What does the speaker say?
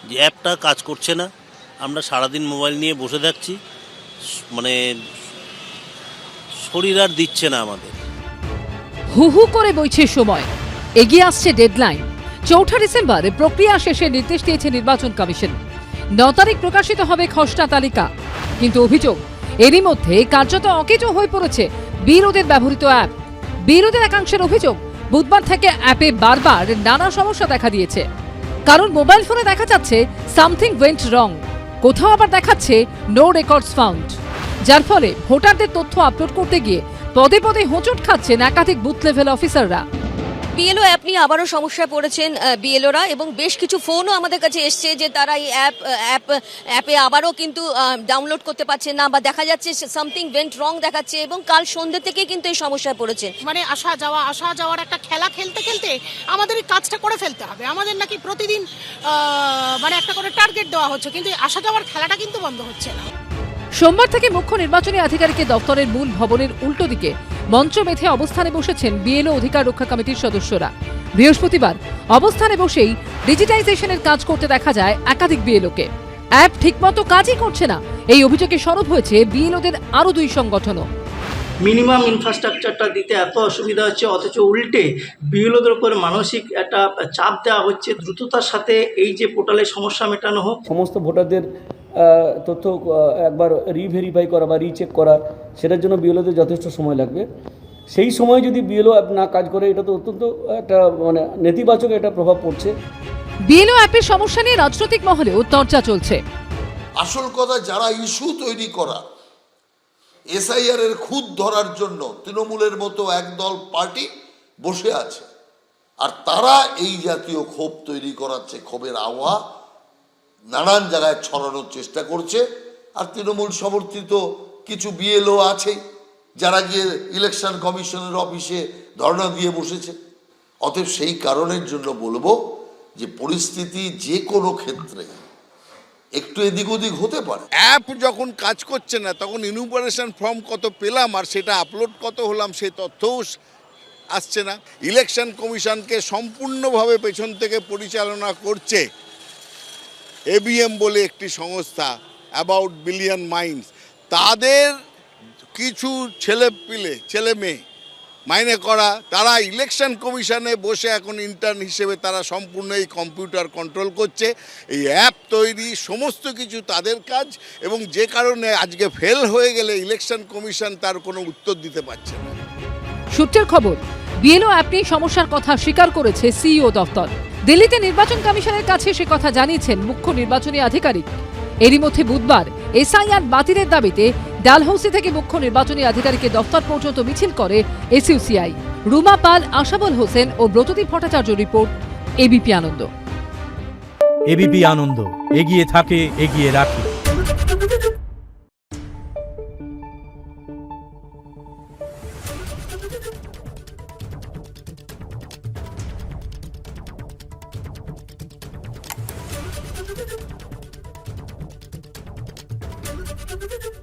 যে অ্যাপটা কাজ করছে না। আমরা সারাদিন মোবাইল নিয়ে বসে থাকছি, মানে শরীর আর দিচ্ছে না আমাদের। হু হু করে বইছে সময়, এগিয়ে আসছে ডেডলাইন। ৪ ডিসেম্বর প্রক্রিয়া শেষে নির্দেশ দিয়েছে নির্বাচন কমিশন। ৯ তারিখ প্রকাশিত হবে খসড়া তালিকা। কিন্তু অভিযোগ, এরই মধ্যে কার্যত অকেজো হয়ে পড়েছে বিরোধের ব্যবহৃত অ্যাপ। বিরোধের একাংশের অভিযোগ, বুধবার থেকে অ্যাপে বারবার নানা সমস্যা দেখা দিয়েছে। কারণ মোবাইল ফোনে দেখা যাচ্ছে সামথিং ওয়েন্ট রং, কোথাও আবার দেখাচ্ছে নো রেকর্ডস ফাউন্ড, যার ফলে ভোটারদের তথ্য আপলোড করতে গিয়ে পদে পদে হোঁচট খাচ্ছেন একাধিক বুথ লেভেল অফিসাররা। বিএলও অ্যাপ নিয়ে আবারও সমস্যায় পড়েছেন বিএলওরা, এবং বেশ কিছু ফোনও আমাদের কাছে এসছে যে তারা এই অ্যাপে আবারও কিন্তু ডাউনলোড করতে পারছেন না, বা দেখা যাচ্ছে সামথিং ওয়েন্ট রং দেখাচ্ছে, এবং কাল সন্ধ্যে থেকে কিন্তু এই সমস্যায় পড়েছেন। মানে আসা যাওয়ার একটা খেলা খেলতে খেলতে আমাদের এই কাজটা করে ফেলতে হবে। আমাদের নাকি প্রতিদিন মানে একটা করে টার্গেট দেওয়া হচ্ছে, কিন্তু আসা যাওয়ার খেলাটা কিন্তু বন্ধ হচ্ছে না। সোমবার থেকে মুখ্য নির্বাচনী আধিকারিকের দপ্তরের মূল ভবনের উল্টো দিকে মঞ্চ বেঁধে অবস্থানে বসেছেন বিএলও অধিকার রক্ষা কমিটির সদস্যরা। বৃহস্পতিবার অবস্থানে বসেই ডিজিটাইজেশনের কাজ করতে দেখা যায় একাধিক বিএলওকে। অ্যাপ ঠিকমতো কাজই করছে না, এই অভিযোগে সরব হয়েছে বিএলওদের আরও 2 সংগঠনও। মিনিমাম ইনফ্রাস্ট্রাকচারটা দিতে এত অসুবিধা হচ্ছে, অথচ উল্টে বিএলওদের উপর মানসিক একটা চাপ দেওয়া হচ্ছে। দ্রুততার সাথে এই যে পোর্টালের সমস্যা মেটানো হোক। সমস্ত ভোটারদের তথ্য একবার রিভেরিফাই করা বা রিচেক করা, সেটার জন্য বিএলওদের যথেষ্ট সময় লাগবে। সেই সময় যদি বিএলও অ্যাপ না কাজ করে, এটা তো অত্যন্ত একটা মানে নেতিবাচক একটা প্রভাব পড়ছে। বিএলও অ্যাপের সমস্যা নিয়ে রাজনৈতিক মহলেও চর্চা চলছে। আসল কথা, যারা ইস্যু তৈরি করা এসআইআর এর খুঁত ধরার জন্য তৃণমূলের মতো একদল পার্টি বসে আছে, আর তারা এই জাতীয় ক্ষোভ তৈরি করাচ্ছে, ক্ষোভের আবহাওয়া নানান জায়গায় ছড়ানোর চেষ্টা করছে। আর তৃণমূল সমর্থিত কিছু বিএলও আছে যারা গিয়ে ইলেকশন কমিশনের অফিসে ধর্ণা দিয়ে বসেছে। অতএব সেই কারণের জন্য বলবো যে পরিস্থিতি যে কোনো ক্ষেত্রে একটু এদিক ওদিক হতে পারে। অ্যাপ যখন কাজ করছে না, তখন ইনুমারেশন ফর্ম কত পেলাম আর সেটা আপলোড কত হলাম সে তথ্যও আসছে না। ইলেকশন কমিশনকে সম্পূর্ণভাবে পেছন থেকে পরিচালনা করছে এবিএম বলে একটি সংস্থা, অ্যাবাউট বিলিয়ন মাইন্ডস। তাদের কিছু ছেলে মেয়ে মাইনে করা, তারা ইলেকশন কমিশনে বসে এখন ইন্টার্ন হিসেবে তারা সম্পূর্ণ এই কম্পিউটার কন্ট্রোল করছে। এই অ্যাপ তৈরি সমস্ত কিছু তাদের কাজ, এবং যে কারণে আজকে ফেল হয়ে গেলে ইলেকশন কমিশন তার কোনো উত্তর দিতে পারছে না। সূত্রের খবর, বিএলও অ্যাপ নিয়ে সমস্যার কথা স্বীকার করেছে সিইও দফতর। দিল্লিতে নির্বাচন কমিশনের কাছে সে কথা জানিয়েছেন মুখ্য নির্বাচনী আধিকারিক। এরই মধ্যে বুধবার এসআইআর বাতিলের দাবিতে ডালহৌসি থেকে মুখ্য নির্বাচনী আধিকারিকের দফতর পর্যন্ত মিছিল করে এসইউসিআই। রুমা পাল, আশাবল হোসেন ও ব্রতদীপ ভট্টাচার্য রিপোর্ট, এবিপি আনন্দ। এবিপি আনন্দ, এগিয়ে থাকে, এগিয়ে রাখে। Thank you.